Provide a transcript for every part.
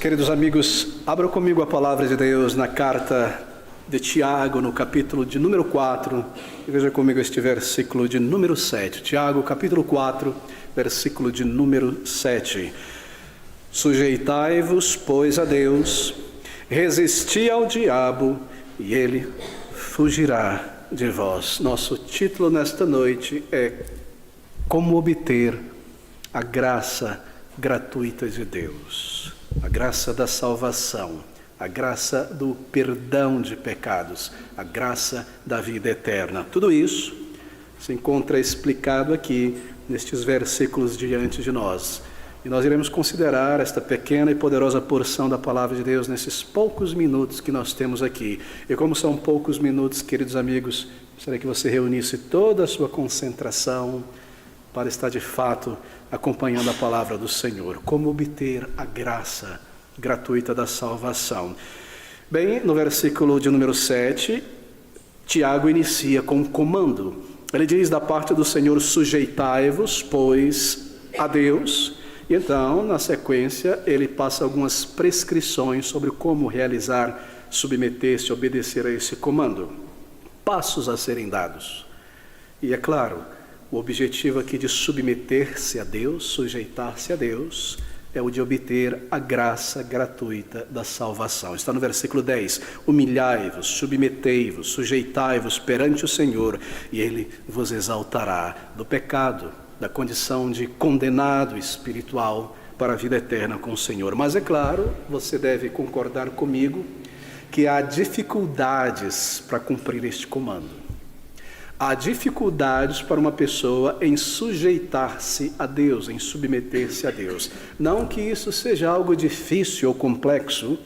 Queridos amigos, abram comigo a palavra de Deus na carta de Tiago, no capítulo de número 4, e veja comigo este versículo de número 7. Tiago, capítulo 4, versículo de número 7. Sujeitai-vos, pois, a Deus, resisti ao diabo, e ele fugirá de vós. Nosso título nesta noite é Como obter a graça gratuita de Deus, a graça da salvação, a graça do perdão de pecados, a graça da vida eterna. Tudo isso se encontra explicado aqui nestes versículos diante de nós. E nós iremos considerar esta pequena e poderosa porção da palavra de Deus nesses poucos minutos que nós temos aqui. E como são poucos minutos, queridos amigos, gostaria que você reunisse toda a sua concentração para estar de fato acompanhando a palavra do Senhor. Como obter a graça gratuita da salvação. Bem, no versículo de número 7, Tiago inicia com um comando. Ele diz: da parte do Senhor, sujeitai-vos, pois, a Deus. E então, na sequência, ele passa algumas prescrições sobre como realizar, submeter-se, obedecer a esse comando. Passos a serem dados. E é claro, o objetivo aqui de submeter-se a Deus, sujeitar-se a Deus, é o de obter a graça gratuita da salvação. Está no versículo 10. Humilhai-vos, submetei-vos, sujeitai-vos perante o Senhor, e Ele vos exaltará do pecado, da condição de condenado espiritual para a vida eterna com o Senhor. Mas é claro, você deve concordar comigo que há dificuldades para cumprir este comando. Há dificuldades para uma pessoa em sujeitar-se a Deus, em submeter-se a Deus. Não que isso seja algo difícil ou complexo,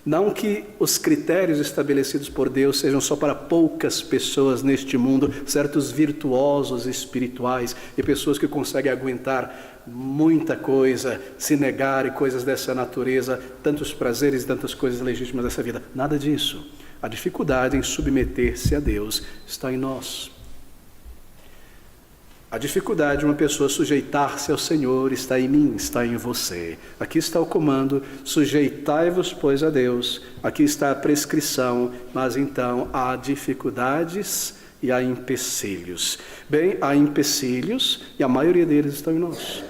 não que os critérios estabelecidos por Deus sejam só para poucas pessoas neste mundo, certos virtuosos espirituais e pessoas que conseguem aguentar muita coisa, se negar e coisas dessa natureza, tantos prazeres e tantas coisas legítimas dessa vida. Nada disso. A dificuldade em submeter-se a Deus está em nós. A dificuldade de uma pessoa sujeitar-se ao Senhor está em mim, está em você. Aqui está o comando: sujeitai-vos, pois, a Deus. Aqui está a prescrição, mas então há dificuldades e há empecilhos. Bem, há empecilhos e a maioria deles estão em nós.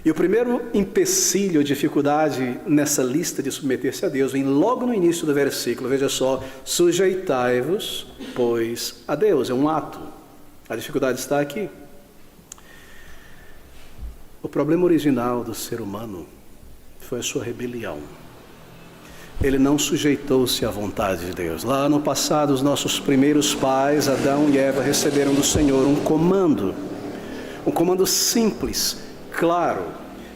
E o primeiro empecilho, dificuldade nessa lista de submeter-se a Deus, vem logo no início do versículo. Veja só: sujeitai-vos, pois, a Deus. É um ato. A dificuldade está aqui. O problema original do ser humano foi a sua rebelião. Ele não sujeitou-se à vontade de Deus. Lá no passado, os nossos primeiros pais, Adão e Eva, receberam do Senhor um comando simples, claro,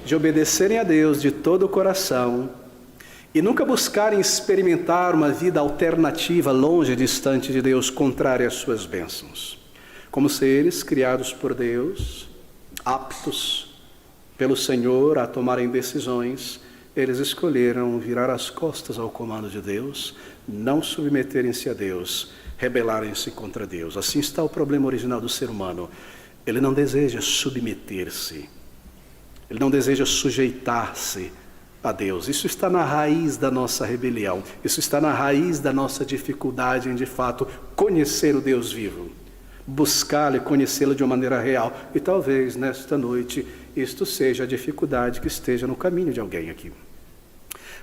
de obedecerem a Deus de todo o coração e nunca buscarem experimentar uma vida alternativa, longe, distante de Deus, contrária às suas bênçãos. Como seres criados por Deus, aptos pelo Senhor a tomarem decisões, eles escolheram virar as costas ao comando de Deus, não submeterem-se a Deus, rebelarem-se contra Deus. Assim está o problema original do ser humano. Ele não deseja submeter-se, ele não deseja sujeitar-se a Deus. Isso está na raiz da nossa rebelião, isso está na raiz da nossa dificuldade em, de fato, conhecer o Deus vivo. Buscá-lo e conhecê-lo de uma maneira real. E talvez nesta noite isto seja a dificuldade que esteja no caminho de alguém aqui.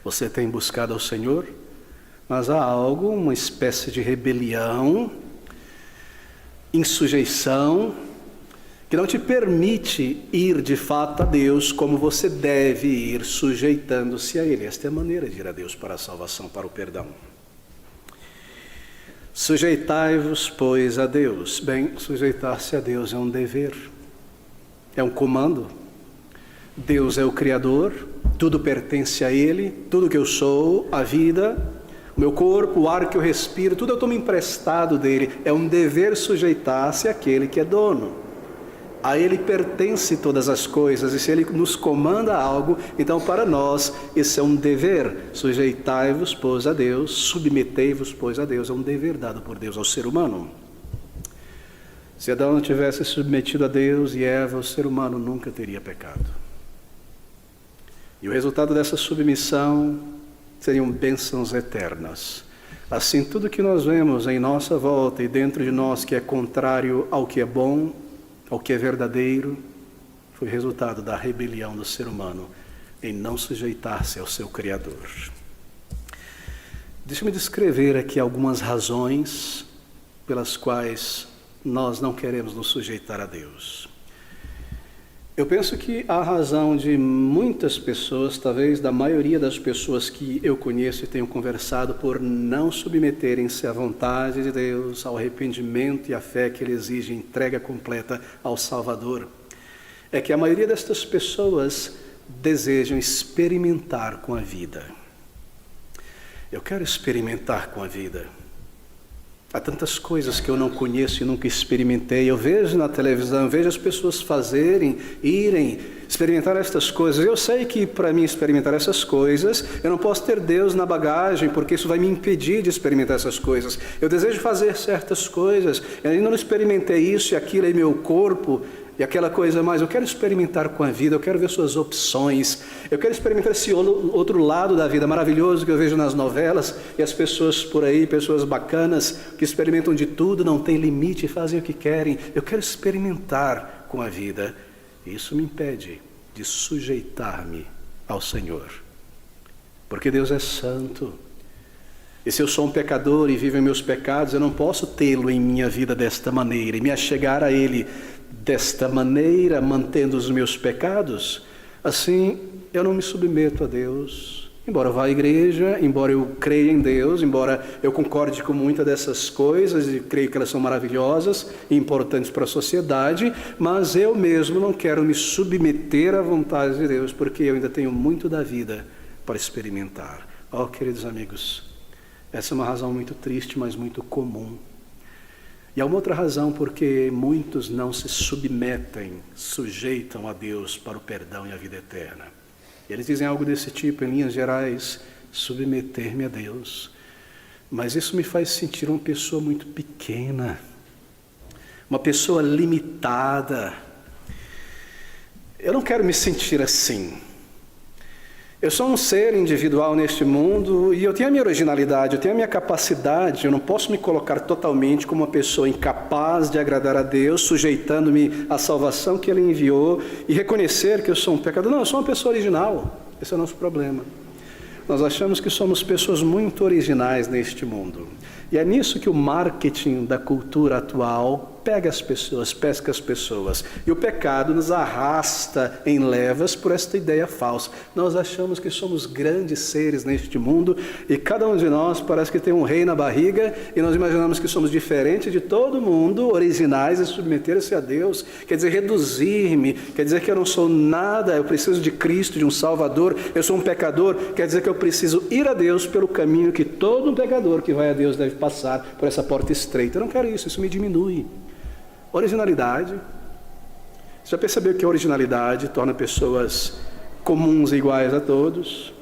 Você tem buscado ao Senhor, mas há algo, uma espécie de rebelião, insujeição, que não te permite ir de fato a Deus como você deve ir, sujeitando-se a Ele. Esta é a maneira de ir a Deus para a salvação, para o perdão. Sujeitai-vos, pois, a Deus. Bem, sujeitar-se a Deus é um dever, é um comando. Deus é o Criador, tudo pertence a Ele, tudo que eu sou, a vida, o meu corpo, o ar que eu respiro, tudo eu tomo emprestado dEle. É um dever sujeitar-se àquele que é dono. A Ele pertence todas as coisas, e se Ele nos comanda algo, então para nós esse é um dever. Sujeitai-vos, pois, a Deus, submetei-vos, pois, a Deus. É um dever dado por Deus ao ser humano. Se Adão não tivesse submetido a Deus e Eva, o ser humano nunca teria pecado. E o resultado dessa submissão seriam bênçãos eternas. Assim, tudo que nós vemos em nossa volta e dentro de nós que é contrário ao que é bom, ao que é verdadeiro, foi resultado da rebelião do ser humano em não sujeitar-se ao seu Criador. Deixa-me descrever aqui algumas razões pelas quais nós não queremos nos sujeitar a Deus. Eu penso que a razão de muitas pessoas, talvez da maioria das pessoas que eu conheço e tenho conversado, por não submeterem-se à vontade de Deus, ao arrependimento e à fé que Ele exige, entrega completa ao Salvador, é que a maioria destas pessoas desejam experimentar com a vida. Eu quero experimentar com a vida. Há tantas coisas que eu não conheço e nunca experimentei. Eu vejo na televisão, vejo as pessoas fazerem, irem, experimentar estas coisas. Eu sei que para mim experimentar essas coisas, eu não posso ter Deus na bagagem, porque isso vai me impedir de experimentar essas coisas. Eu desejo fazer certas coisas, eu ainda não experimentei isso e aquilo em meu corpo, e aquela coisa mais, eu quero experimentar com a vida, eu quero ver suas opções, eu quero experimentar esse outro lado da vida maravilhoso que eu vejo nas novelas, e as pessoas por aí, pessoas bacanas, que experimentam de tudo, não tem limite, fazem o que querem. Eu quero experimentar com a vida. Isso me impede de sujeitar-me ao Senhor, porque Deus é santo. E se eu sou um pecador e vivo em meus pecados, eu não posso tê-lo em minha vida desta maneira, e me achegar a Ele desta maneira, mantendo os meus pecados. Assim, eu não me submeto a Deus. Embora eu vá à igreja, embora eu creia em Deus, embora eu concorde com muitas dessas coisas e creio que elas são maravilhosas e importantes para a sociedade, mas eu mesmo não quero me submeter à vontade de Deus, porque eu ainda tenho muito da vida para experimentar. Oh, queridos amigos, essa é uma razão muito triste, mas muito comum. E há uma outra razão porque muitos não se submetem, sujeitam a Deus para o perdão e a vida eterna. Eles dizem algo desse tipo, em linhas gerais: submeter-me a Deus. Mas isso me faz sentir uma pessoa muito pequena, uma pessoa limitada. Eu não quero me sentir assim. Eu sou um ser individual neste mundo e eu tenho a minha originalidade, eu tenho a minha capacidade. Eu não posso me colocar totalmente como uma pessoa incapaz de agradar a Deus, sujeitando-me à salvação que Ele enviou e reconhecer que eu sou um pecador. Não, eu sou uma pessoa original. Esse é o nosso problema. Nós achamos que somos pessoas muito originais neste mundo. E é nisso que o marketing da cultura atual pega as pessoas, pesca as pessoas. E o pecado nos arrasta em levas por esta ideia falsa. Nós achamos que somos grandes seres neste mundo e cada um de nós parece que tem um rei na barriga e nós imaginamos que somos diferentes de todo mundo, originais, e submeter-se a Deus. Quer dizer, reduzir-me, quer dizer que eu não sou nada, eu preciso de Cristo, de um Salvador, eu sou um pecador, quer dizer que eu preciso ir a Deus pelo caminho que todo pecador que vai a Deus deve passar, por essa porta estreita. Eu não quero isso, isso me diminui. Originalidade. Você já percebeu que a originalidade torna pessoas comuns e iguais a todos?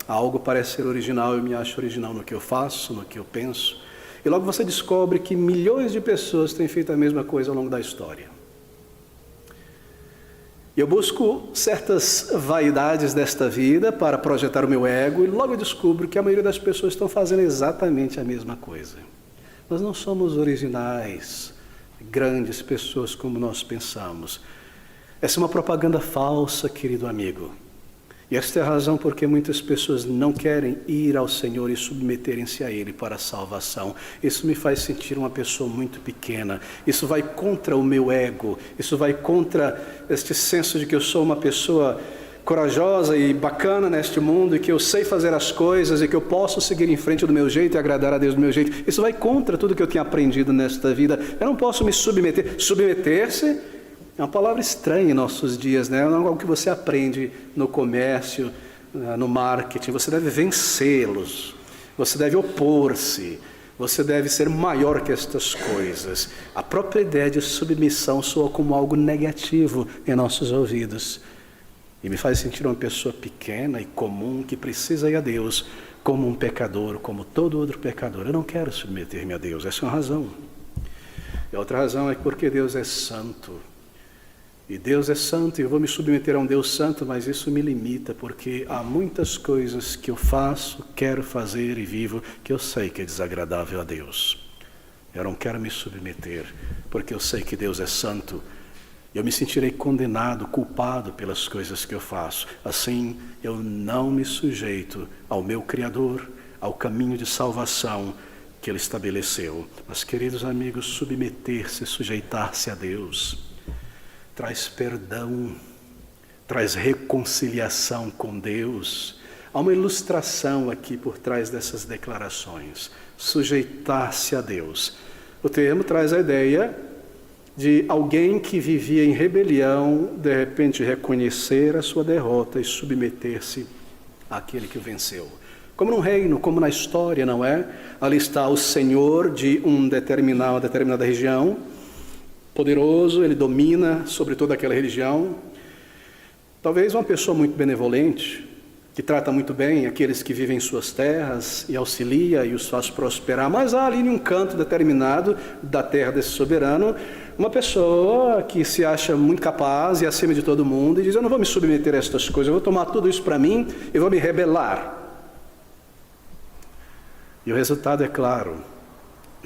Algo parece ser original, eu me acho original no que eu faço, no que eu penso. E logo você descobre que milhões de pessoas têm feito a mesma coisa ao longo da história. Eu busco certas vaidades desta vida para projetar o meu ego e logo eu descubro que a maioria das pessoas estão fazendo exatamente a mesma coisa. Nós não somos originais, grandes pessoas como nós pensamos. Essa é uma propaganda falsa, querido amigo. E esta é a razão porque muitas pessoas não querem ir ao Senhor e submeterem-se a Ele para a salvação. Isso me faz sentir uma pessoa muito pequena. Isso vai contra o meu ego. Isso vai contra este senso de que eu sou uma pessoa corajosa e bacana neste mundo e que eu sei fazer as coisas e que eu posso seguir em frente do meu jeito e agradar a Deus do meu jeito. Isso vai contra tudo que eu tenho aprendido nesta vida. Eu não posso me submeter. Submeter-se é uma palavra estranha em nossos dias, né? Não é algo que você aprende no comércio, no marketing. Você deve vencê-los, você deve opor-se, você deve ser maior que estas coisas. A própria ideia de submissão soa como algo negativo em nossos ouvidos. E me faz sentir uma pessoa pequena e comum que precisa ir a Deus como um pecador, como todo outro pecador. Eu não quero submeter-me a Deus, essa é uma razão. E a outra razão é porque Deus é santo. E Deus é santo e eu vou me submeter a um Deus santo, mas isso me limita, porque há muitas coisas que eu faço, quero fazer e vivo, que eu sei que é desagradável a Deus. Eu não quero me submeter, porque eu sei que Deus é santo. Eu me sentirei condenado, culpado pelas coisas que eu faço. Assim, eu não me sujeito ao meu Criador, ao caminho de salvação que Ele estabeleceu. Mas, queridos amigos, submeter-se, sujeitar-se a Deus traz perdão, traz reconciliação com Deus. Há uma ilustração aqui por trás dessas declarações. Sujeitar-se a Deus. O termo traz a ideia de alguém que vivia em rebelião, de repente reconhecer a sua derrota e submeter-se àquele que o venceu. Como num reino, como na história, não é? Ali está o senhor de uma determinada região, poderoso, ele domina sobre toda aquela religião. Talvez uma pessoa muito benevolente, que trata muito bem aqueles que vivem em suas terras e auxilia e os faz prosperar, mas há ali em um canto determinado da terra desse soberano, uma pessoa que se acha muito capaz e acima de todo mundo e diz: eu não vou me submeter a estas coisas, eu vou tomar tudo isso para mim e vou me rebelar. E o resultado é claro,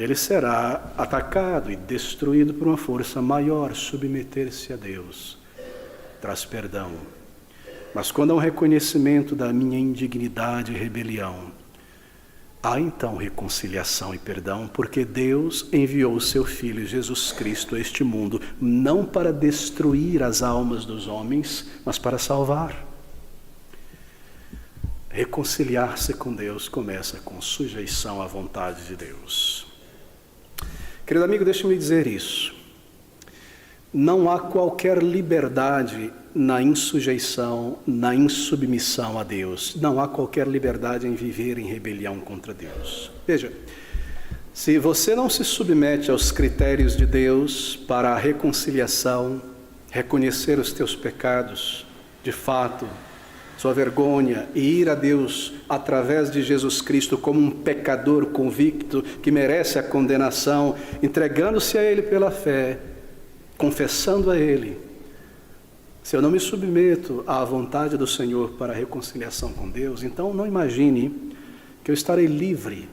ele será atacado e destruído por uma força maior. Submeter-se a Deus traz perdão. Mas quando há um reconhecimento da minha indignidade e rebelião, há então reconciliação e perdão, porque Deus enviou o seu Filho Jesus Cristo a este mundo, não para destruir as almas dos homens, mas para salvar. Reconciliar-se com Deus começa com sujeição à vontade de Deus. Querido amigo, deixe-me dizer isso. Não há qualquer liberdade na insujeição, na insubmissão a Deus. Não há qualquer liberdade em viver em rebelião contra Deus. Veja, se você não se submete aos critérios de Deus para a reconciliação, reconhecer os teus pecados, de fato, sua vergonha, e ir a Deus através de Jesus Cristo como um pecador convicto que merece a condenação, entregando-se a Ele pela fé, confessando a Ele, se eu não me submeto à vontade do Senhor para a reconciliação com Deus, então não imagine que eu estarei livre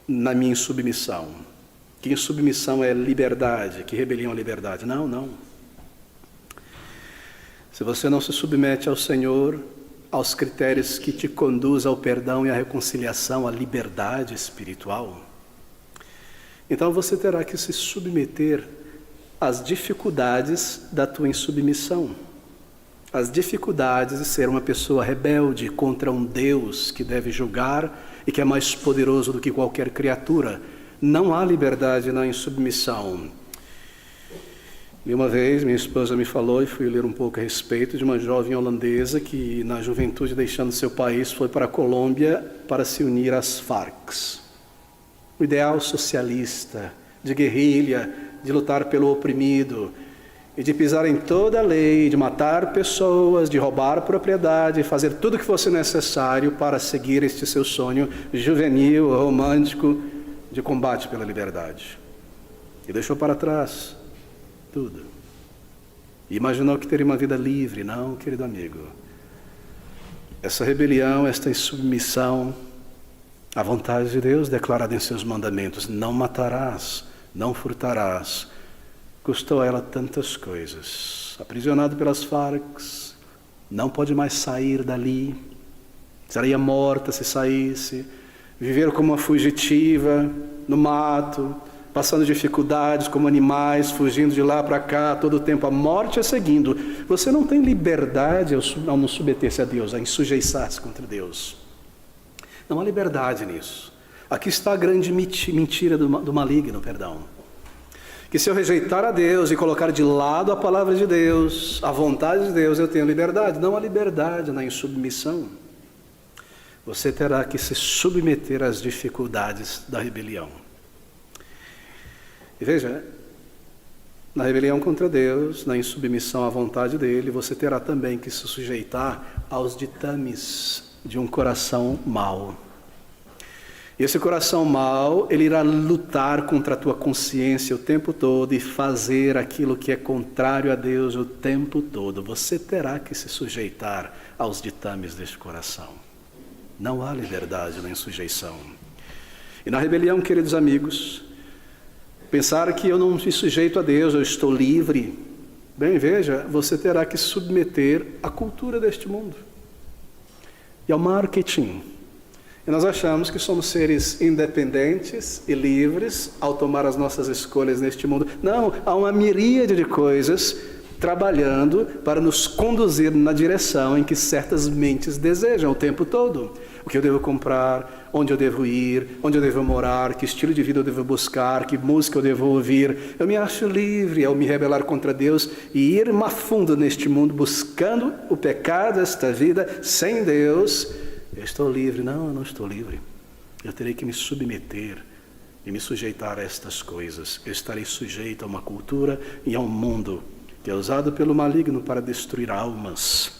na minha insubmissão, que insubmissão é liberdade, que rebelião é liberdade. Não, não. Se você não se submete ao Senhor, aos critérios que te conduzem ao perdão e à reconciliação, à liberdade espiritual, então você terá que se submeter às dificuldades da tua insubmissão, as dificuldades de ser uma pessoa rebelde contra um Deus que deve julgar e que é mais poderoso do que qualquer criatura. Não há liberdade na insubmissão. E uma vez minha esposa me falou, e fui ler um pouco a respeito, de uma jovem holandesa que na juventude, deixando seu país, foi para a Colômbia para se unir às Farc. O ideal socialista, de guerrilha, de lutar pelo oprimido, e de pisar em toda a lei, de matar pessoas, de roubar propriedade, fazer tudo o que fosse necessário para seguir este seu sonho juvenil, romântico, de combate pela liberdade. E deixou para trás tudo. E imaginou que teria uma vida livre. Não, querido amigo. Essa rebelião, esta insubmissão à vontade de Deus declarada em seus mandamentos, não matarás, não furtarás, custou a ela tantas coisas. Aprisionado pelas Farc, não pode mais sair dali, seria morta se saísse, viver como uma fugitiva no mato, passando dificuldades como animais, fugindo de lá para cá, todo o tempo a morte a seguindo. Você não tem liberdade ao não submeter-se a Deus, a insujeitar-se contra Deus. Não há liberdade nisso. Aqui está a grande mentira do maligno, perdão. Que se eu rejeitar a Deus e colocar de lado a palavra de Deus, a vontade de Deus, eu tenho liberdade. Não há liberdade na insubmissão. Você terá que se submeter às dificuldades da rebelião. E veja, na rebelião contra Deus, na insubmissão à vontade dele, você terá também que se sujeitar aos ditames de um coração mau. E esse coração mau, ele irá lutar contra a tua consciência o tempo todo e fazer aquilo que é contrário a Deus o tempo todo. Você terá que se sujeitar aos ditames deste coração. Não há liberdade nem sujeição. E na rebelião, queridos amigos, pensar que eu não me sujeito a Deus, eu estou livre. Bem, veja, você terá que se submeter à cultura deste mundo e ao marketing. E nós achamos que somos seres independentes e livres ao tomar as nossas escolhas neste mundo. Não, há uma miríade de coisas trabalhando para nos conduzir na direção em que certas mentes desejam o tempo todo. O que eu devo comprar, onde eu devo ir, onde eu devo morar, que estilo de vida eu devo buscar, que música eu devo ouvir. Eu me acho livre ao me rebelar contra Deus e ir mais fundo neste mundo buscando o pecado desta vida sem Deus. Eu estou livre. Não, eu não estou livre. Eu terei que me submeter e me sujeitar a estas coisas. Eu estarei sujeito a uma cultura e a um mundo que é usado pelo maligno para destruir almas.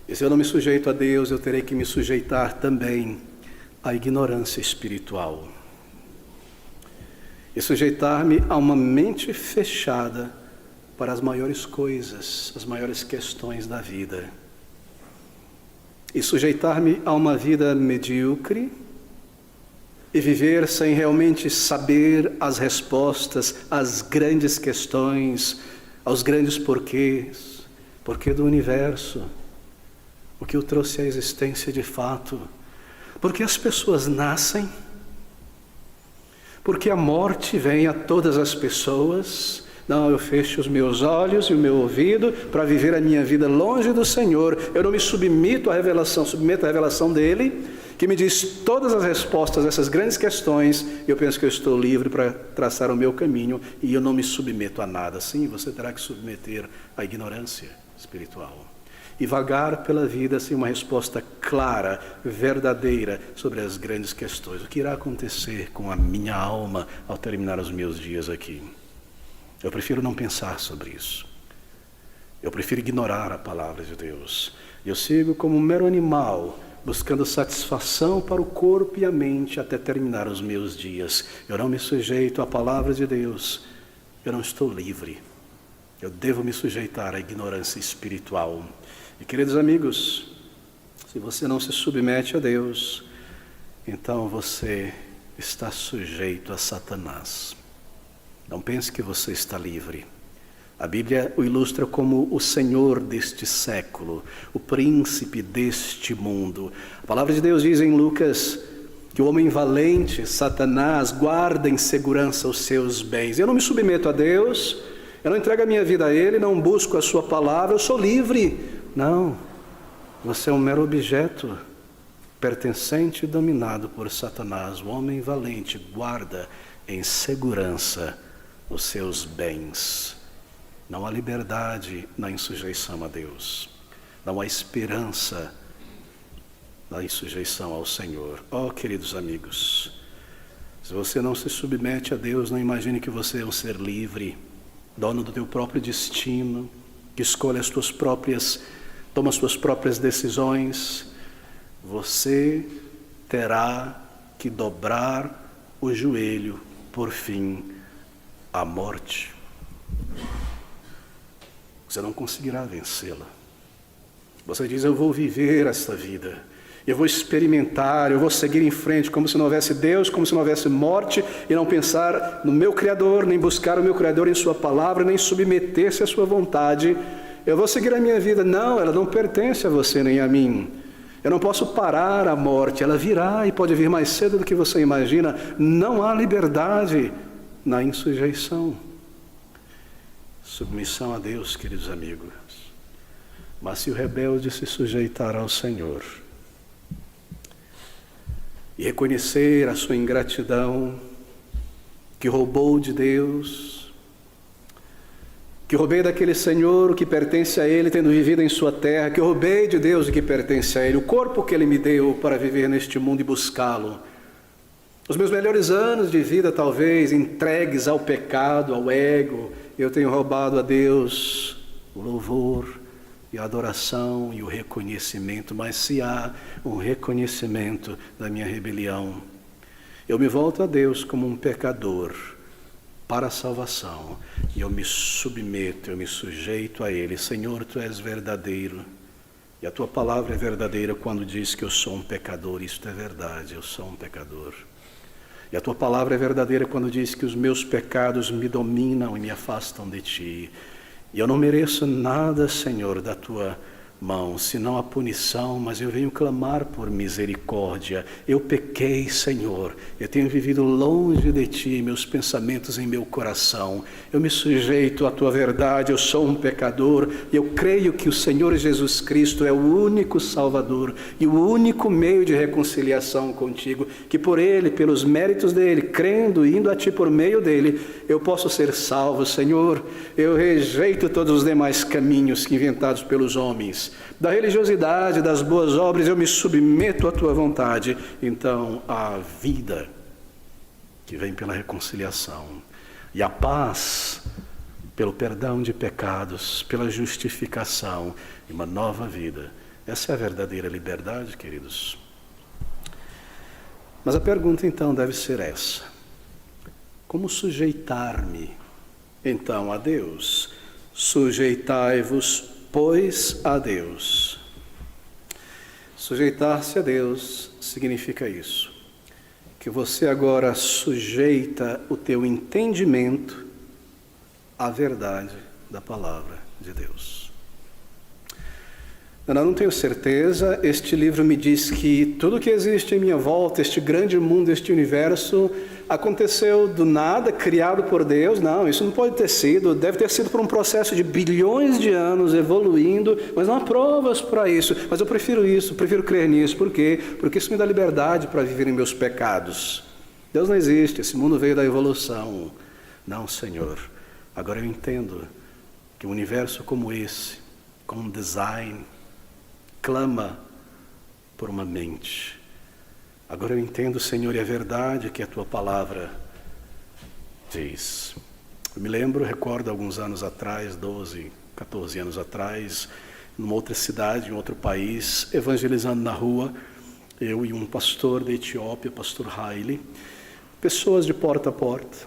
E se eu não me sujeito a Deus, eu terei que me sujeitar também à ignorância espiritual. E sujeitar-me a uma mente fechada para as maiores coisas, as maiores questões da vida. E sujeitar-me a uma vida medíocre e viver sem realmente saber as respostas às grandes questões, aos grandes porquês. Porquê do universo? O que o trouxe à existência de fato? Porque as pessoas nascem? Porque a morte vem a todas as pessoas? Não, eu fecho os meus olhos e o meu ouvido para viver a minha vida longe do Senhor. Eu não me submeto à revelação dele, que me diz todas as respostas a essas grandes questões. Eu penso que eu estou livre para traçar o meu caminho e eu não me submeto a nada. Sim, você terá que submeter à ignorância espiritual e vagar pela vida sem uma resposta clara, verdadeira sobre as grandes questões. O que irá acontecer com a minha alma ao terminar os meus dias aqui? Eu prefiro não pensar sobre isso. Eu prefiro ignorar a palavra de Deus. Eu sigo como um mero animal, buscando satisfação para o corpo e a mente até terminar os meus dias. Eu não me sujeito à palavra de Deus. Eu não estou livre. Eu devo me sujeitar à ignorância espiritual. E, queridos amigos, se você não se submete a Deus, então você está sujeito a Satanás. Não pense que você está livre. A Bíblia o ilustra como o Senhor deste século, o príncipe deste mundo. A palavra de Deus diz em Lucas que o homem valente, Satanás, guarda em segurança os seus bens. Eu não me submeto a Deus, eu não entrego a minha vida a Ele, não busco a sua palavra, eu sou livre. Não, você é um mero objeto, pertencente e dominado por Satanás. O homem valente guarda em segurança os seus bens. Não há liberdade na insujeição a Deus. Não há esperança na insujeição ao Senhor. Oh, queridos amigos, se você não se submete a Deus, não imagine que você é um ser livre, dono do teu próprio destino, que escolhe toma as suas próprias decisões. Você terá que dobrar o joelho, por fim, à morte. Você não conseguirá vencê-la. Você diz, eu vou viver esta vida, eu vou experimentar, eu vou seguir em frente, como se não houvesse Deus, como se não houvesse morte, e não pensar no meu Criador, nem buscar o meu Criador em sua palavra, nem submeter-se à sua vontade. Eu vou seguir a minha vida. Não, ela não pertence a você nem a mim. Eu não posso parar a morte, ela virá e pode vir mais cedo do que você imagina. Não há liberdade na insujeição. Submissão a Deus, queridos amigos. Mas se o rebelde se sujeitar ao Senhor e reconhecer a sua ingratidão, que roubou de Deus, que roubei daquele Senhor o que pertence a Ele, tendo vivido em sua terra, que roubei de Deus o que pertence a Ele, o corpo que Ele me deu para viver neste mundo e buscá-lo. Os meus melhores anos de vida, talvez, entregues ao pecado, ao ego, eu tenho roubado a Deus o louvor e a adoração e o reconhecimento, mas se há um reconhecimento da minha rebelião, eu me volto a Deus como um pecador para a salvação, e eu me submeto, eu me sujeito a Ele. Senhor, Tu és verdadeiro, e a Tua palavra é verdadeira quando diz que eu sou um pecador. Isto é verdade, eu sou um pecador. E a Tua palavra é verdadeira quando diz que os meus pecados me dominam e me afastam de Ti. E eu não mereço nada, Senhor, da Tua mão, senão a punição, mas eu venho clamar por misericórdia. Eu pequei, Senhor, eu tenho vivido longe de Ti, meus pensamentos em meu coração. Eu me sujeito à Tua verdade, eu sou um pecador, e eu creio que o Senhor Jesus Cristo é o único Salvador e o único meio de reconciliação contigo, que por Ele, pelos méritos dEle, crendo e indo a Ti por meio dEle, eu posso ser salvo. Senhor, eu rejeito todos os demais caminhos inventados pelos homens, da religiosidade, das boas obras, eu me submeto à Tua vontade. Então, a vida que vem pela reconciliação e a paz pelo perdão de pecados, pela justificação e uma nova vida. Essa é a verdadeira liberdade, queridos. Mas a pergunta então deve ser essa: como sujeitar-me então a Deus? Sujeitai-vos, pois, a Deus. Sujeitar-se a Deus significa isso, que você agora sujeita o teu entendimento à verdade da palavra de Deus. Eu não tenho certeza, este livro me diz que tudo que existe em minha volta, este grande mundo, este universo, aconteceu do nada, criado por Deus. Não, isso não pode ter sido, deve ter sido por um processo de bilhões de anos evoluindo, mas não há provas para isso. Mas eu prefiro isso, prefiro crer nisso. Por quê? Porque isso me dá liberdade para viver em meus pecados. Deus não existe, esse mundo veio da evolução. Não, Senhor, agora eu entendo que um universo como esse, com um design, clama por uma mente. Agora eu entendo, Senhor, e é verdade que a Tua palavra diz. Eu me lembro, recordo alguns anos atrás, 12, 14 anos atrás, numa outra cidade, em outro país, evangelizando na rua, eu e um pastor da Etiópia, pastor Haile, pessoas de porta a porta.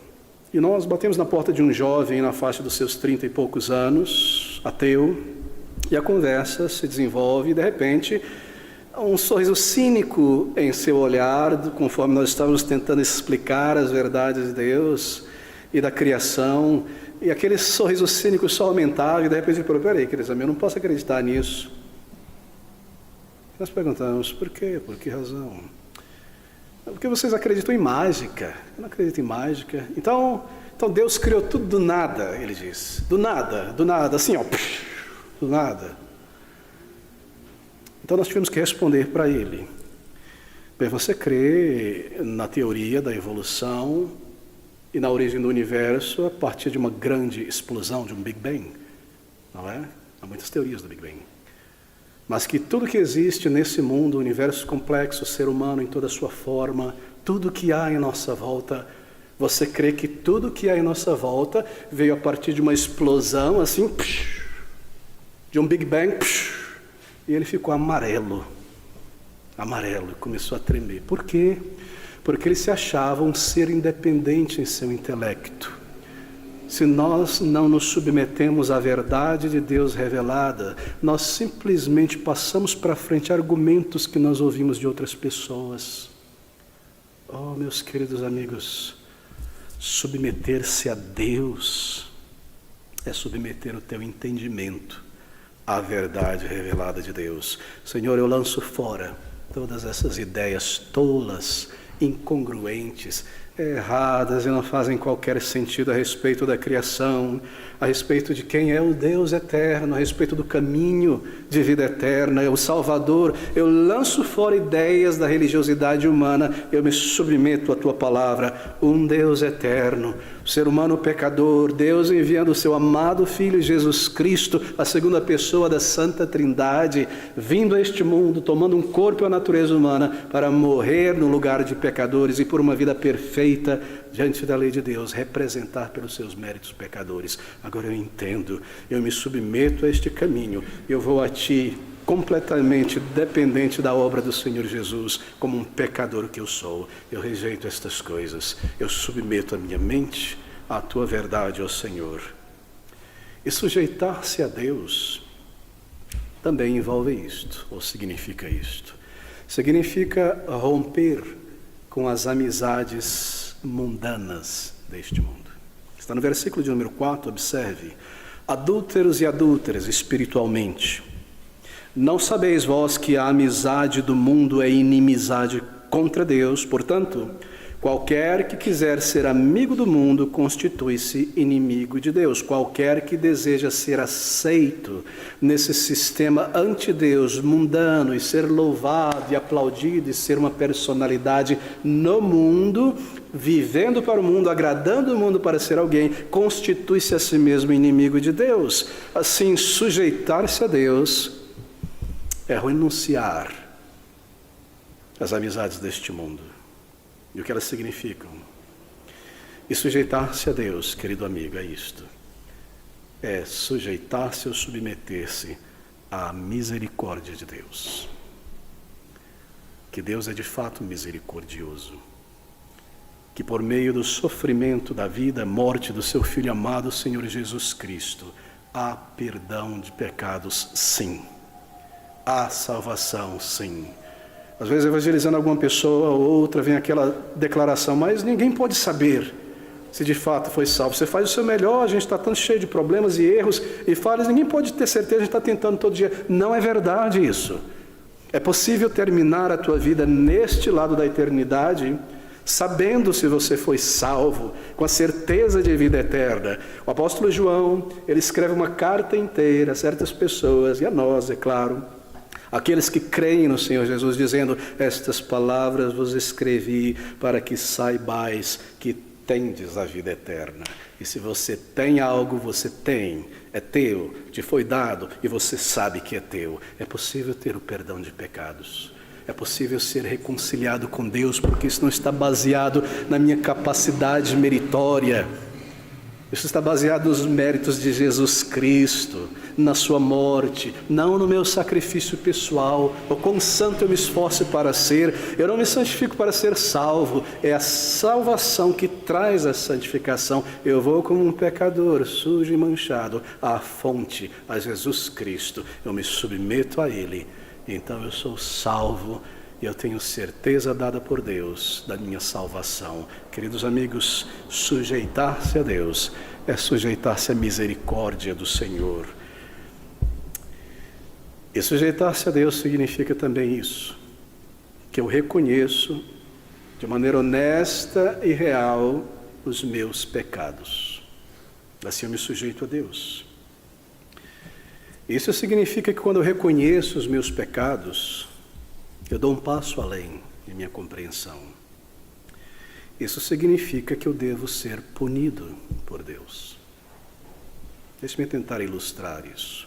E nós batemos na porta de um jovem na faixa dos seus 30 e poucos anos, ateu, e a conversa se desenvolve e, de repente, um sorriso cínico em seu olhar, conforme nós estávamos tentando explicar as verdades de Deus e da criação, e aquele sorriso cínico só aumentava, e de repente ele falou: peraí, queridos amigos, eu não posso acreditar nisso. Nós perguntamos: por quê? Por que razão? Porque vocês acreditam em mágica. Eu não acredito em mágica. Então Deus criou tudo do nada, ele diz. Do nada, assim, ó, do nada. Então nós tivemos que responder para ele: bem, você crê na teoria da evolução e na origem do universo a partir de uma grande explosão, de um Big Bang, não é? Há muitas teorias do Big Bang. Mas que tudo que existe nesse mundo, o universo complexo, o ser humano em toda a sua forma, tudo que há em nossa volta, você crê que tudo que há em nossa volta veio a partir de uma explosão, assim, de um Big Bang, e ele ficou amarelo, e começou a tremer. Por quê? Porque ele se achava um ser independente em seu intelecto. Se nós não nos submetemos à verdade de Deus revelada, nós simplesmente passamos para frente argumentos que nós ouvimos de outras pessoas. Oh, meus queridos amigos, submeter-se a Deus é submeter o teu entendimento à verdade revelada de Deus. Senhor, eu lanço fora todas essas ideias tolas, incongruentes, erradas e não fazem qualquer sentido a respeito da criação, a respeito de quem é o Deus eterno, a respeito do caminho de vida eterna, é o Salvador. Eu lanço fora ideias da religiosidade humana, eu me submeto à Tua palavra. Um Deus eterno, ser humano pecador, Deus enviando o seu amado Filho Jesus Cristo, a segunda pessoa da Santa Trindade, vindo a este mundo, tomando um corpo e a natureza humana para morrer no lugar de pecadores e por uma vida perfeita sujeita diante da lei de Deus, representar pelos seus méritos pecadores. Agora eu entendo, eu me submeto a este caminho, eu vou a Ti completamente dependente da obra do Senhor Jesus, como um pecador que eu sou. Eu rejeito estas coisas, eu submeto a minha mente à Tua verdade, ó Senhor. E sujeitar-se a Deus também envolve isto, ou significa isto. Significa romper com as amizades mundanas deste mundo. Está no versículo de número 4, observe. Adúlteros e adúlteras espiritualmente, não sabeis vós que a amizade do mundo é inimizade contra Deus? Portanto, qualquer que quiser ser amigo do mundo constitui-se inimigo de Deus. Qualquer que deseja ser aceito nesse sistema anti-Deus, mundano, e ser louvado e aplaudido e ser uma personalidade no mundo, vivendo para o mundo, agradando o mundo para ser alguém, constitui-se a si mesmo inimigo de Deus. Assim, sujeitar-se a Deus é renunciar às amizades deste mundo e o que elas significam. E sujeitar-se a Deus, querido amigo, é isto. É sujeitar-se ou submeter-se à misericórdia de Deus. Que Deus é de fato misericordioso. Que por meio do sofrimento da vida, morte do seu Filho amado, Senhor Jesus Cristo, há perdão de pecados, sim. Há salvação, sim. Às vezes, evangelizando alguma pessoa ou outra, vem aquela declaração, mas ninguém pode saber se de fato foi salvo. Você faz o seu melhor, a gente está tão cheio de problemas e erros e falhas, ninguém pode ter certeza, a gente está tentando todo dia. Não é verdade isso. É possível terminar a tua vida neste lado da eternidade, sabendo se você foi salvo, com a certeza de vida eterna. O apóstolo João, ele escreve uma carta inteira a certas pessoas, e a nós, é claro, aqueles que creem no Senhor Jesus, dizendo: estas palavras vos escrevi para que saibais que tendes a vida eterna. E se você tem algo, você tem, é teu, te foi dado e você sabe que é teu. É possível ter o perdão de pecados. É possível ser reconciliado com Deus, porque isso não está baseado na minha capacidade meritória. Isso está baseado nos méritos de Jesus Cristo, na sua morte, não no meu sacrifício pessoal, o quão santo eu me esforço para ser. Eu não me santifico para ser salvo, é a salvação que traz a santificação. Eu vou como um pecador, sujo e manchado, à fonte, a Jesus Cristo. Eu me submeto a Ele, então eu sou salvo. E eu tenho certeza dada por Deus da minha salvação. Queridos amigos, sujeitar-se a Deus é sujeitar-se à misericórdia do Senhor. E sujeitar-se a Deus significa também isso, que eu reconheço de maneira honesta e real os meus pecados. Assim eu me sujeito a Deus. Isso significa que quando eu reconheço os meus pecados, eu dou um passo além de minha compreensão. Isso significa que eu devo ser punido por Deus. Deixe-me tentar ilustrar isso.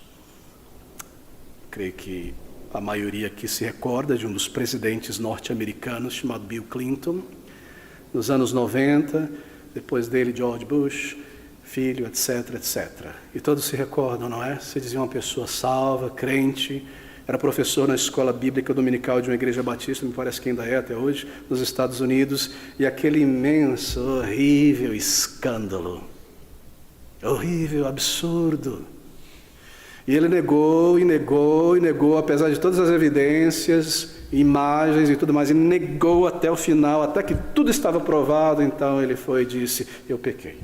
Creio que a maioria aqui se recorda de um dos presidentes norte-americanos chamado Bill Clinton, nos anos 90, depois dele George Bush, filho, etc, etc. E todos se recordam, não é? Se dizia uma pessoa salva, crente, era professor na escola bíblica dominical de uma igreja batista, me parece que ainda é até hoje, nos Estados Unidos, e aquele imenso, horrível escândalo, horrível, absurdo. E ele negou, e negou, e negou, apesar de todas as evidências, imagens e tudo mais, e negou até o final, até que tudo estava provado. Então ele foi e disse: eu pequei.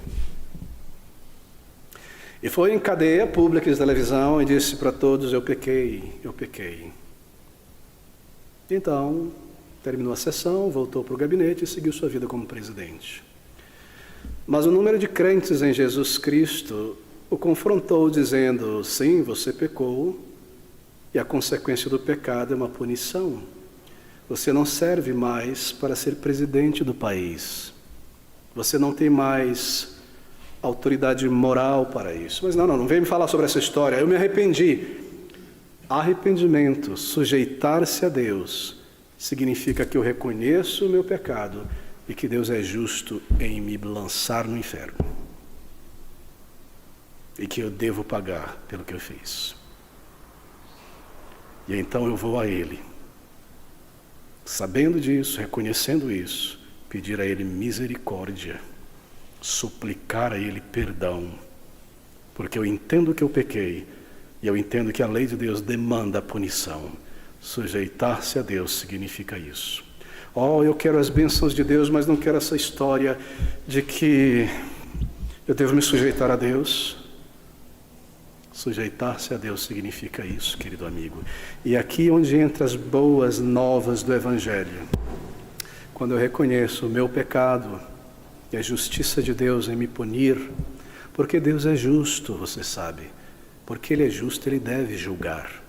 E foi em cadeia pública de televisão e disse para todos: eu pequei, eu pequei. Então, terminou a sessão, voltou para o gabinete e seguiu sua vida como presidente. Mas o número de crentes em Jesus Cristo o confrontou dizendo: sim, você pecou, e a consequência do pecado é uma punição. Você não serve mais para ser presidente do país. Você não tem mais autoridade moral para isso. Mas não vem me falar sobre essa história. Eu me arrependi. Arrependimento, sujeitar-se a Deus, significa que eu reconheço o meu pecado e que Deus é justo em me lançar no inferno e que eu devo pagar pelo que eu fiz. E então eu vou a Ele, sabendo disso, reconhecendo isso, pedir a Ele misericórdia, suplicar a Ele perdão, porque eu entendo que eu pequei e eu entendo que a lei de Deus demanda a punição. Sujeitar-se a Deus significa isso. Oh, eu quero as bênçãos de Deus, mas não quero essa história de que eu devo me sujeitar a Deus. Sujeitar-se a Deus significa isso, querido amigo. E aqui onde entra as boas novas do Evangelho. Quando eu reconheço o meu pecado e a justiça de Deus em me punir, porque Deus é justo, você sabe. Porque Ele é justo, Ele deve julgar.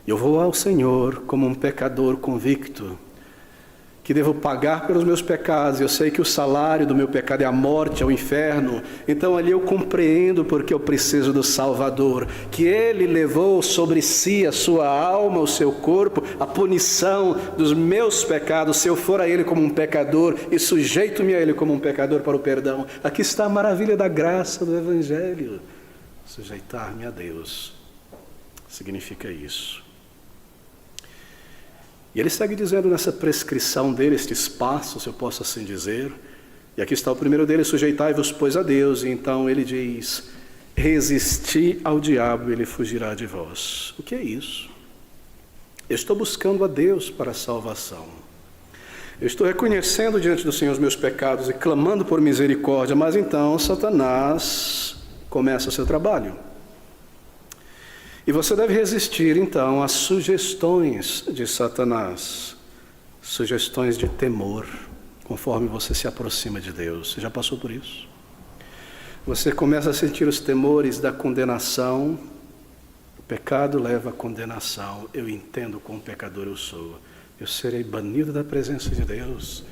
Eu vou ao Senhor como um pecador convicto, que devo pagar pelos meus pecados. Eu sei que o salário do meu pecado é a morte, é o inferno. Então ali eu compreendo porque eu preciso do Salvador, que Ele levou sobre si a sua alma, o seu corpo, a punição dos meus pecados, se eu for a Ele como um pecador e sujeito-me a Ele como um pecador para o perdão. Aqui está a maravilha da graça do Evangelho. Sujeitar-me a Deus significa isso. E ele segue dizendo nessa prescrição dele, estes passos, eu posso assim dizer. E aqui está o primeiro dele: sujeitai-vos, pois, a Deus. E então ele diz: resisti ao diabo, ele fugirá de vós. O que é isso? Eu estou buscando a Deus para a salvação. Eu estou reconhecendo diante do Senhor os meus pecados e clamando por misericórdia, mas então Satanás começa o seu trabalho. E você deve resistir, então, às sugestões de Satanás, sugestões de temor, conforme você se aproxima de Deus. Você já passou por isso? Você começa a sentir os temores da condenação. O pecado leva à condenação. Eu entendo quão pecador eu sou. Eu serei banido da presença de Deus.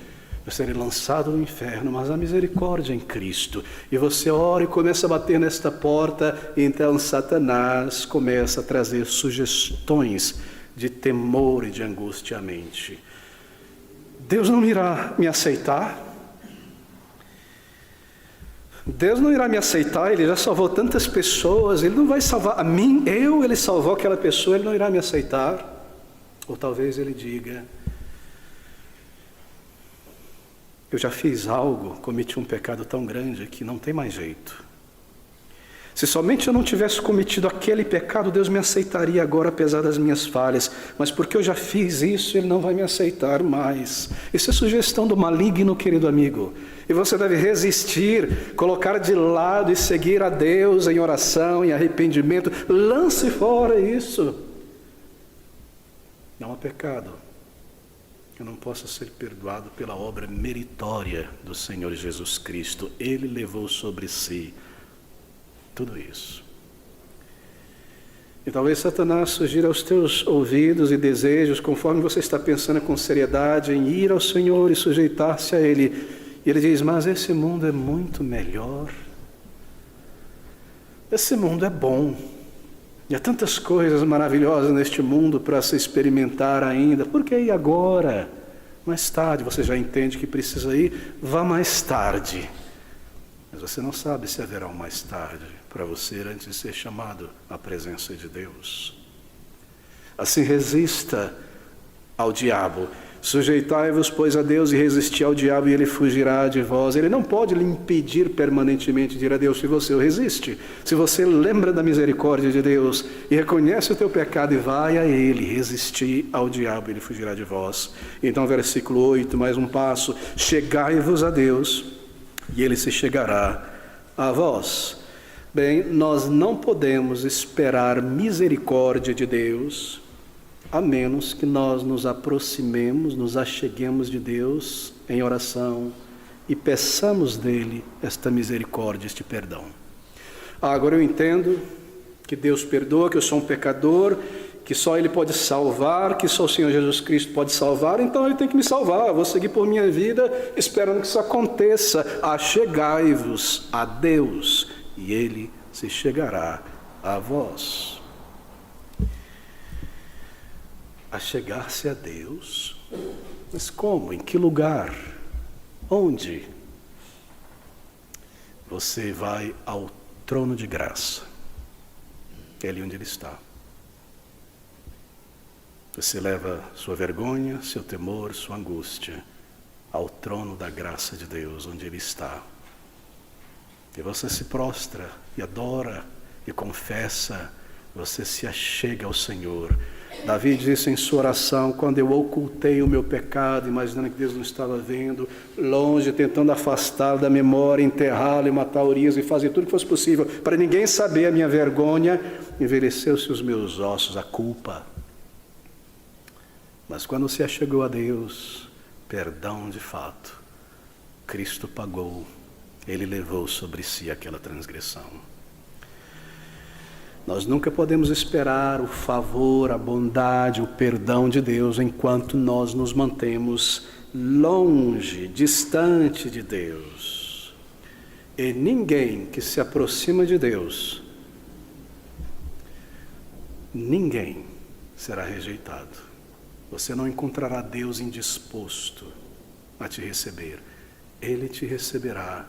Eu serei lançado no inferno, mas há misericórdia em Cristo. E você ora e começa a bater nesta porta, e então Satanás começa a trazer sugestões de temor e de angústia à mente. Deus não irá me aceitar? Deus não irá me aceitar, Ele já salvou tantas pessoas, Ele não vai salvar a mim, Ele salvou aquela pessoa, Ele não irá me aceitar? Ou talvez Ele diga: eu já fiz algo, cometi um pecado tão grande que não tem mais jeito. Se somente eu não tivesse cometido aquele pecado, Deus me aceitaria agora, apesar das minhas falhas. Mas porque eu já fiz isso, Ele não vai me aceitar mais. Isso é sugestão do maligno, querido amigo. E você deve resistir, colocar de lado e seguir a Deus em oração, em arrependimento. Lance fora isso. Não há pecado que não possa ser perdoado pela obra meritória do Senhor Jesus Cristo. Ele levou sobre si tudo isso. E talvez Satanás sugira aos teus ouvidos e desejos, conforme você está pensando com seriedade em ir ao Senhor e sujeitar-se a Ele. E Ele diz: mas esse mundo é muito melhor. Esse mundo é bom. E há tantas coisas maravilhosas neste mundo para se experimentar ainda. Por que ir agora? Mais tarde, você já entende que precisa ir, vá mais tarde. Mas você não sabe se haverá um mais tarde para você antes de ser chamado à presença de Deus. Assim resista ao diabo. Sujeitai-vos, pois, a Deus, e resisti ao diabo, e ele fugirá de vós. Ele não pode lhe impedir permanentemente de ir a Deus se você o resiste. Se você lembra da misericórdia de Deus e reconhece o teu pecado e vai a Ele, resistir ao diabo, ele fugirá de vós. Então, versículo 8, mais um passo: chegai-vos a Deus, e Ele se chegará a vós. Bem, nós não podemos esperar misericórdia de Deus a menos que nós nos aproximemos, nos acheguemos de Deus em oração e peçamos dele esta misericórdia, este perdão. Agora eu entendo que Deus perdoa, que eu sou um pecador, que só Ele pode salvar, que só o Senhor Jesus Cristo pode salvar, então Ele tem que me salvar. Eu vou seguir por minha vida esperando que isso aconteça. Achegai-vos a Deus, e Ele se chegará a vós. A chegar-se a Deus? Mas como? Em que lugar? Onde? Você vai ao trono de graça. É ali onde Ele está. Você leva sua vergonha, seu temor, sua angústia ao trono da graça de Deus, onde Ele está. E você se prostra e adora e confessa, você se achega ao Senhor. Davi disse em sua oração: quando eu ocultei o meu pecado, imaginando que Deus não estava vendo, longe, tentando afastá-lo da memória, enterrá-lo e matar Urias e fazer tudo que fosse possível para ninguém saber a minha vergonha, envelheceu-se os meus ossos, a culpa. Mas quando se achegou a Deus, perdão de fato, Cristo pagou, Ele levou sobre si aquela transgressão. Nós nunca podemos esperar o favor, a bondade, o perdão de Deus enquanto nós nos mantemos longe, distante de Deus. E ninguém que se aproxima de Deus, ninguém será rejeitado. Você não encontrará Deus indisposto a te receber. Ele te receberá,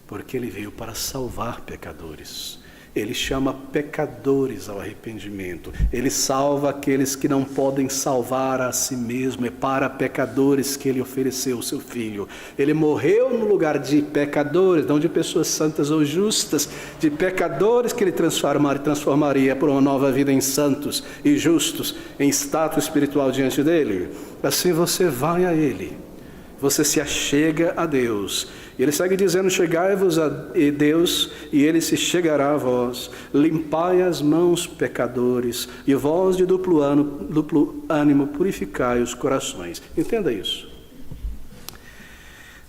porque Ele veio para salvar pecadores. Ele chama pecadores ao arrependimento. Ele salva aqueles que não podem salvar a si mesmo. É para pecadores que Ele ofereceu o seu Filho. Ele morreu no lugar de pecadores, não de pessoas santas ou justas, de pecadores que Ele transformaria por uma nova vida em santos e justos, em status espiritual diante dEle. Assim você vai a Ele, você se achega a Deus. E Ele segue dizendo: chegai-vos a Deus, e Ele se chegará a vós. Limpai as mãos, pecadores, e vós de duplo ânimo purificai os corações. Entenda isso.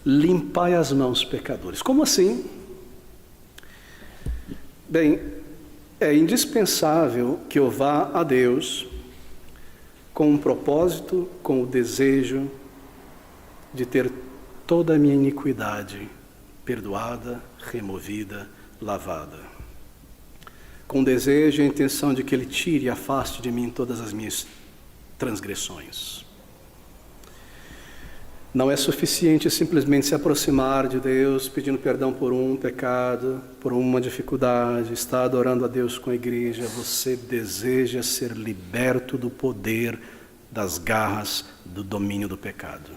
Limpai as mãos, pecadores. Como assim? Bem, é indispensável que eu vá a Deus com um propósito, com o desejo de ter toda a minha iniquidade perdoada, removida, lavada. Com desejo e a intenção de que Ele tire e afaste de mim todas as minhas transgressões. Não é suficiente simplesmente se aproximar de Deus pedindo perdão por um pecado, por uma dificuldade, estar adorando a Deus com a igreja. Você deseja ser liberto do poder, das garras, do domínio do pecado.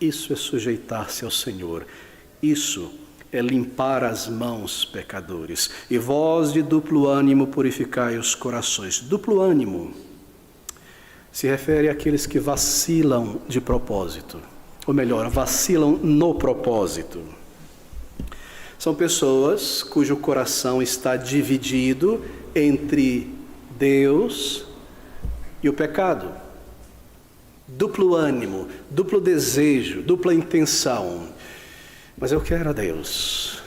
Isso é sujeitar-se ao Senhor. Isso é limpar as mãos, pecadores. E vós de duplo ânimo purificai os corações. Duplo ânimo se refere àqueles que vacilam de propósito. Ou melhor, vacilam no propósito. São pessoas cujo coração está dividido entre Deus e o pecado. Duplo ânimo, duplo desejo, dupla intenção. Mas eu quero a Deus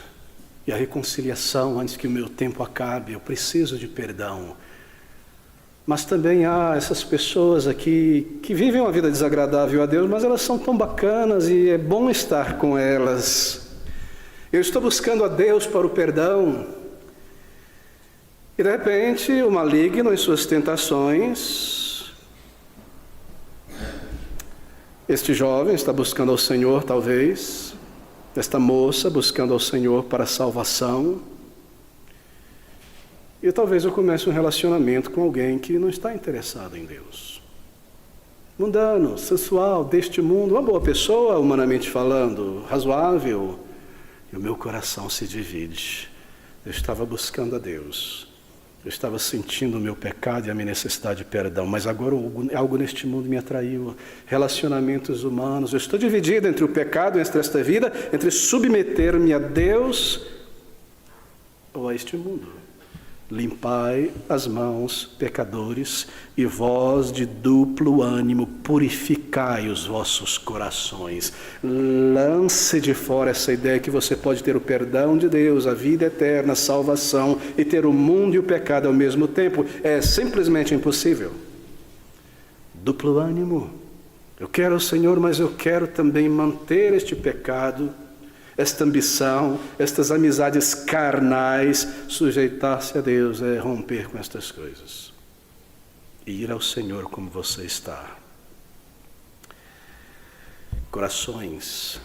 e a reconciliação antes que o meu tempo acabe. Eu preciso de perdão. Mas também há essas pessoas aqui que vivem uma vida desagradável a Deus, mas elas são tão bacanas e é bom estar com elas. Eu estou buscando a Deus para o perdão. E de repente o maligno em suas tentações, este jovem está buscando ao Senhor, talvez. Esta moça buscando ao Senhor para a salvação. E talvez eu comece um relacionamento com alguém que não está interessado em Deus. Mundano, sensual, deste mundo, uma boa pessoa, humanamente falando, razoável. E o meu coração se divide. Eu estava buscando a Deus. Eu estava sentindo o meu pecado e a minha necessidade de perdão, mas agora algo neste mundo me atraiu. Relacionamentos humanos. Eu estou dividido entre o pecado, entre esta vida, entre submeter-me a Deus ou a este mundo. Limpai as mãos, pecadores, e vós de duplo ânimo purificai os vossos corações. Lance de fora essa ideia que você pode ter o perdão de Deus, a vida eterna, a salvação, e ter o mundo e o pecado ao mesmo tempo. É simplesmente impossível. Duplo ânimo. Eu quero o Senhor, mas eu quero também manter este pecado, esta ambição, estas amizades carnais. Sujeitar-se a Deus é romper com estas coisas e ir ao Senhor como você está. Corações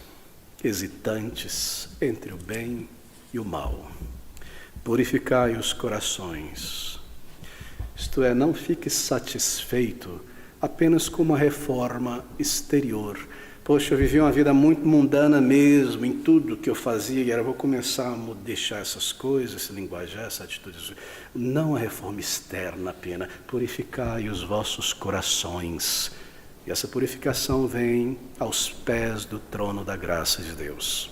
hesitantes entre o bem e o mal. Purificai os corações. Isto é, não fique satisfeito apenas com uma reforma exterior. Poxa, eu vivi uma vida muito mundana mesmo, em tudo que eu fazia, e vou começar a deixar essas coisas, esse linguajar, essa atitude. Não a reforma externa apenas. Purificai os vossos corações. E essa purificação vem aos pés do trono da graça de Deus.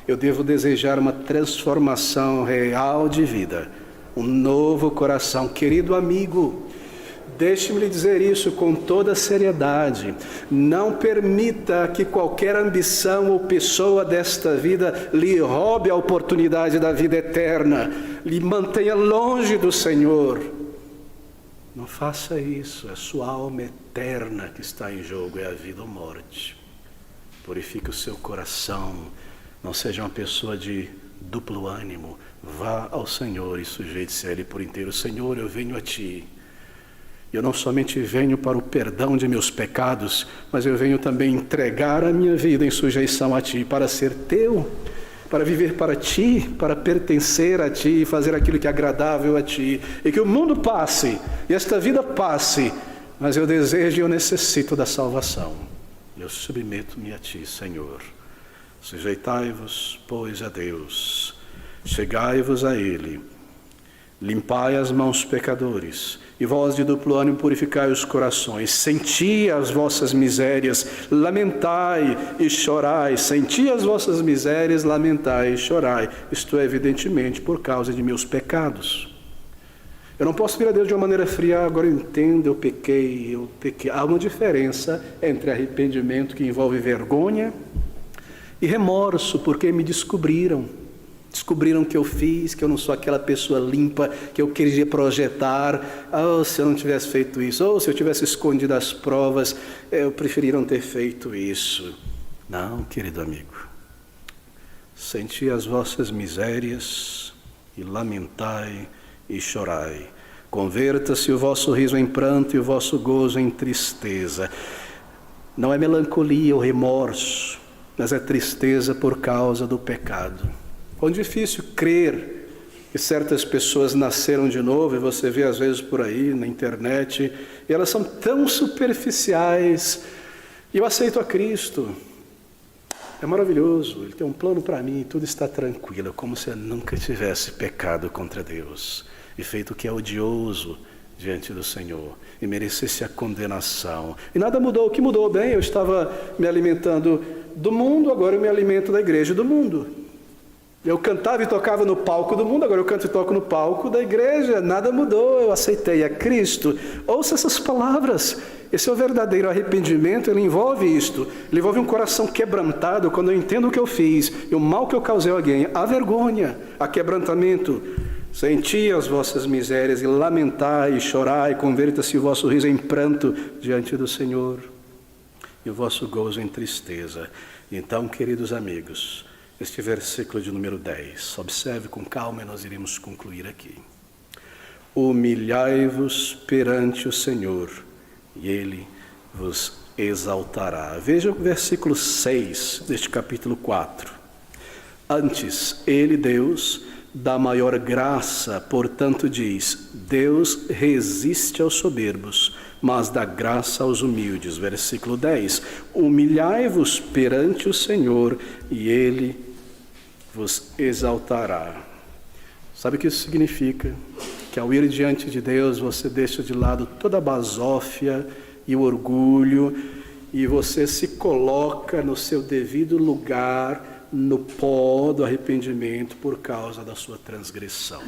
Eu devo desejar uma transformação real de vida, um novo coração. Querido amigo, deixe-me lhe dizer isso com toda seriedade. Não permita que qualquer ambição ou pessoa desta vida lhe roube a oportunidade da vida eterna, lhe mantenha longe do Senhor. Não faça isso, é sua alma eterna que está em jogo, é a vida ou morte. Purifique o seu coração, não seja uma pessoa de duplo ânimo. Vá ao Senhor e sujeite-se a Ele por inteiro. Senhor, eu venho a Ti. Eu não somente venho para o perdão de meus pecados, mas eu venho também entregar a minha vida em sujeição a Ti, para ser Teu, para viver para Ti, para pertencer a Ti e fazer aquilo que é agradável a Ti. E que o mundo passe, e esta vida passe, mas eu desejo e eu necessito da salvação. Eu submeto-me a Ti, Senhor. Sujeitai-vos, pois, a Deus. Chegai-vos a Ele. Limpai as mãos, pecadores, e vós de duplo ânimo purificai os corações. Senti as vossas misérias, lamentai e chorai. Senti as vossas misérias, lamentai e chorai. Isto é, evidentemente, por causa de meus pecados. Eu não posso vir a Deus de uma maneira fria. Agora eu entendo, eu pequei. Há uma diferença entre arrependimento, que envolve vergonha, e remorso, porque me descobriram. Descobriram que eu fiz, que eu não sou aquela pessoa limpa que eu queria projetar. Se eu não tivesse feito isso, ou se eu tivesse escondido as provas, eu preferiria não ter feito isso. Não, querido amigo. Senti as vossas misérias e lamentai e chorai. Converta-se o vosso riso em pranto e o vosso gozo em tristeza. Não é melancolia ou remorso, mas é tristeza por causa do pecado. Quão difícil crer que certas pessoas nasceram de novo, e você vê às vezes por aí na internet, e elas são tão superficiais. E eu aceito a Cristo. É maravilhoso, Ele tem um plano para mim, tudo está tranquilo, como se eu nunca tivesse pecado contra Deus e feito o que é odioso diante do Senhor e merecesse a condenação. E nada mudou. O que mudou? Bem, eu estava me alimentando do mundo, agora eu me alimento da igreja do mundo. Eu cantava e tocava no palco do mundo, agora eu canto e toco no palco da igreja. Nada mudou, eu aceitei a Cristo. Ouça essas palavras. Esse é o verdadeiro arrependimento, ele envolve isto. Ele envolve um coração quebrantado quando eu entendo o que eu fiz e o mal que eu causei a alguém. Há vergonha, há quebrantamento. Senti as vossas misérias e lamentai e chorai, converta-se o vosso riso em pranto diante do Senhor e o vosso gozo em tristeza. Então, queridos amigos, este versículo de número 10, observe com calma e nós iremos concluir aqui. Humilhai-vos perante o Senhor e Ele vos exaltará. Veja o versículo 6 deste capítulo 4. Antes, Ele, Deus, dá maior graça, portanto diz, Deus resiste aos soberbos, mas dá graça aos humildes. Versículo 10, humilhai-vos perante o Senhor e Ele vos exaltará. Sabe o que isso significa? Que ao ir diante de Deus, você deixa de lado toda a basófia e o orgulho, e você se coloca no seu devido lugar, no pó do arrependimento por causa da sua transgressão.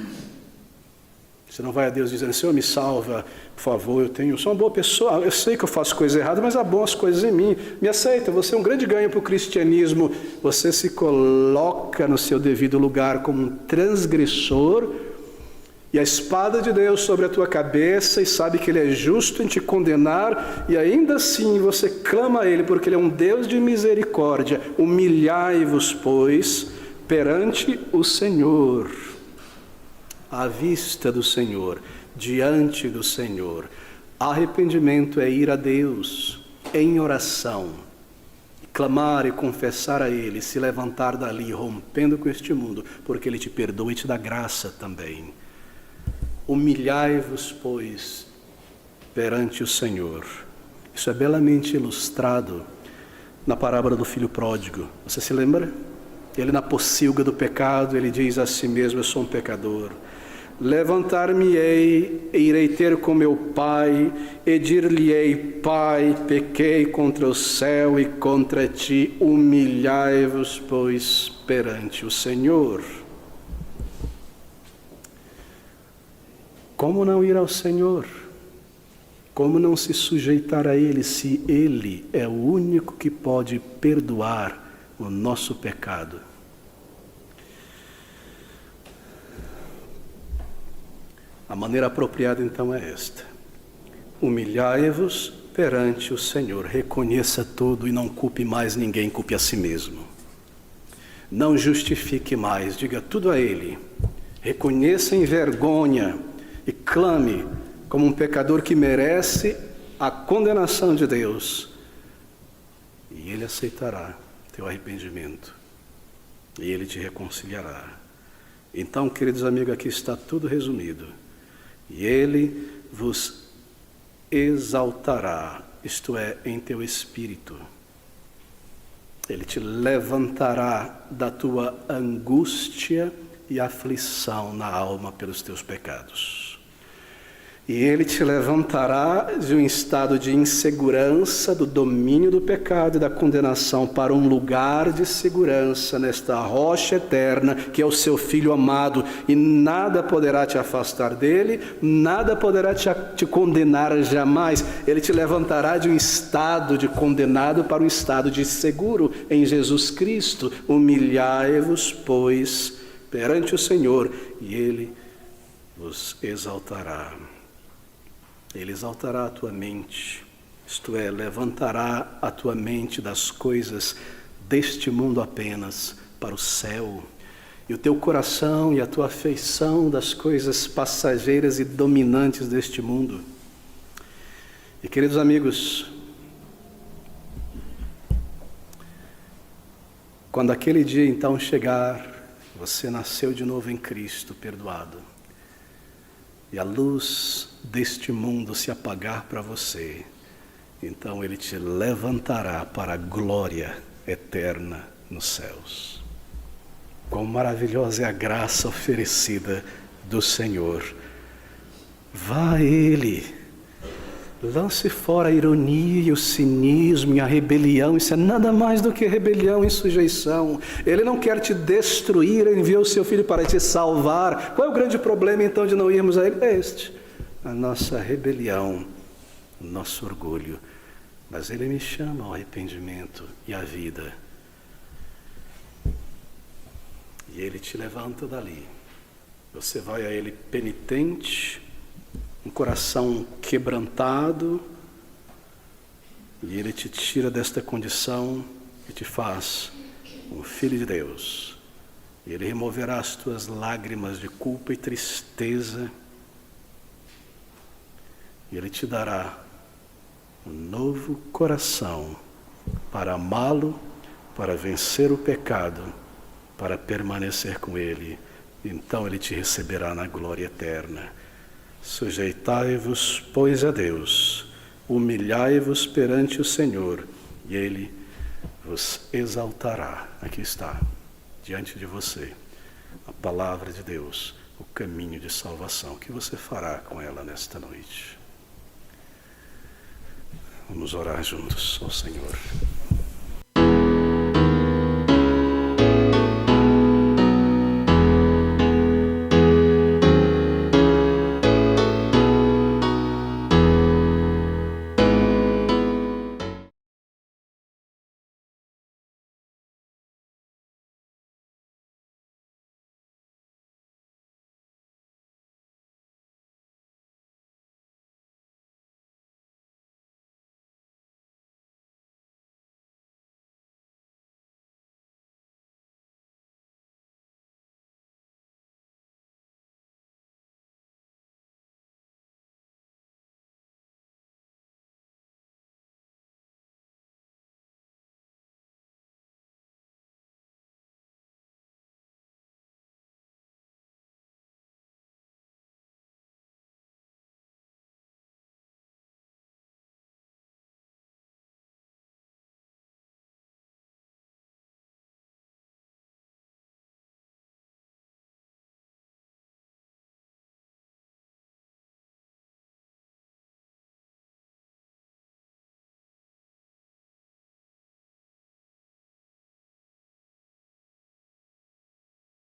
Você não vai a Deus dizendo, Senhor, me salva, por favor, eu sou uma boa pessoa, eu sei que eu faço coisas erradas, mas há boas coisas em mim, me aceita, você é um grande ganho para o cristianismo. Você se coloca no seu devido lugar como um transgressor, e a espada de Deus sobre a tua cabeça, e sabe que Ele é justo em te condenar, e ainda assim você clama a Ele, porque Ele é um Deus de misericórdia. Humilhai-vos, pois, perante o Senhor, à vista do Senhor, diante do Senhor. Arrependimento é ir a Deus em oração, clamar e confessar a Ele, se levantar dali, rompendo com este mundo, porque Ele te perdoa e te dá graça também. Humilhai-vos, pois, perante o Senhor. Isso é belamente ilustrado na parábola do filho pródigo. Você se lembra? Ele, na pocilga do pecado, ele diz a si mesmo: eu sou um pecador. Levantar-me-ei, e irei ter com meu pai, e dir-lhe-ei: Pai, pequei contra o céu e contra ti. Humilhai-vos, pois, perante o Senhor. Como não ir ao Senhor? Como não se sujeitar a Ele, se Ele é o único que pode perdoar o nosso pecado? A maneira apropriada então é esta: humilhai-vos perante o Senhor, reconheça tudo e não culpe mais ninguém, culpe a si mesmo. Não justifique mais, diga tudo a Ele, reconheça em vergonha e clame como um pecador que merece a condenação de Deus, e Ele aceitará teu arrependimento, e Ele te reconciliará. Então, queridos amigos, aqui está tudo resumido. E Ele vos exaltará, isto é, em teu espírito. Ele te levantará da tua angústia e aflição na alma pelos teus pecados. E Ele te levantará de um estado de insegurança, do domínio do pecado e da condenação, para um lugar de segurança nesta rocha eterna, que é o seu Filho amado, e nada poderá te afastar dele, nada poderá te condenar jamais. Ele te levantará de um estado de condenado para um estado de seguro em Jesus Cristo. Humilhai-vos, pois, perante o Senhor, e Ele vos exaltará. Ele exaltará a tua mente, isto é, levantará a tua mente das coisas deste mundo apenas para o céu, e o teu coração e a tua afeição das coisas passageiras e dominantes deste mundo. E, queridos amigos, quando aquele dia então chegar, você nasceu de novo em Cristo, perdoado, e a luz deste mundo se apagar para você, então Ele te levantará para a glória eterna nos céus. Quão maravilhosa é a graça oferecida do Senhor. Vá a Ele, lance fora a ironia e o cinismo e a rebelião. Isso é nada mais do que rebelião e sujeição. Ele não quer te destruir, Ele enviou o seu Filho para te salvar. Qual é o grande problema então de não irmos a Ele? É este: a nossa rebelião, o nosso orgulho. Mas Ele me chama ao arrependimento e à vida. E Ele te levanta dali. Você vai a Ele penitente, um coração quebrantado, e Ele te tira desta condição e te faz um filho de Deus. E Ele removerá as tuas lágrimas de culpa e tristeza, e Ele te dará um novo coração para amá-lo, para vencer o pecado, para permanecer com Ele. Então Ele te receberá na glória eterna. Sujeitai-vos, pois, a Deus, humilhai-vos perante o Senhor, e Ele vos exaltará. Aqui está, diante de você, a palavra de Deus, o caminho de salvação. O que você fará com ela nesta noite? Vamos orar juntos ao Senhor.